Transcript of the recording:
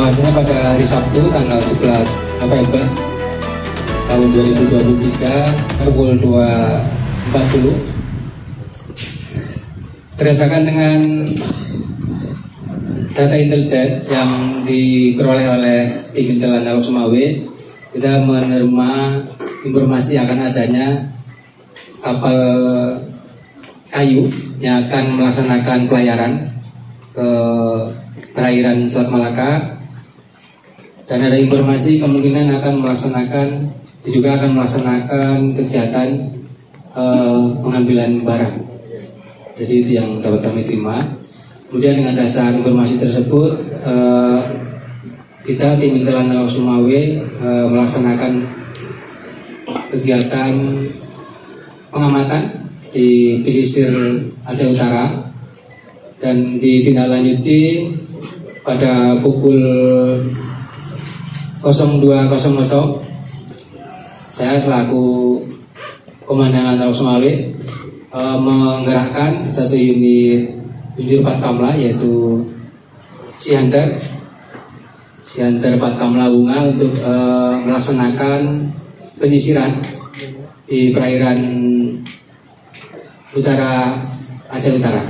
informasinya pada hari Sabtu tanggal 11 November tahun 2023 pukul 2.40 berdasarkan dengan data intelijen yang diperoleh oleh tim Intel Analog Sumawe, kita menerima informasi akan adanya kapal kayu yang akan melaksanakan pelayaran ke perairan Selat Malaka, dan ada informasi kemungkinan juga akan melaksanakan kegiatan pengambilan barang. Jadi itu yang dapat kami terima. Kemudian dengan dasar informasi tersebut, kita tim Intel Analog Sumawe melaksanakan kegiatan pengamatan di pesisir Aceh Utara, dan ditindaklanjuti pada pukul 02.00 saya selaku Komandan Analog Sumawe menggerakkan satu unit Unjur Patkamla, yaitu Siantar Patkamla Bunga, untuk melaksanakan penyisiran di perairan utara Aceh Utara.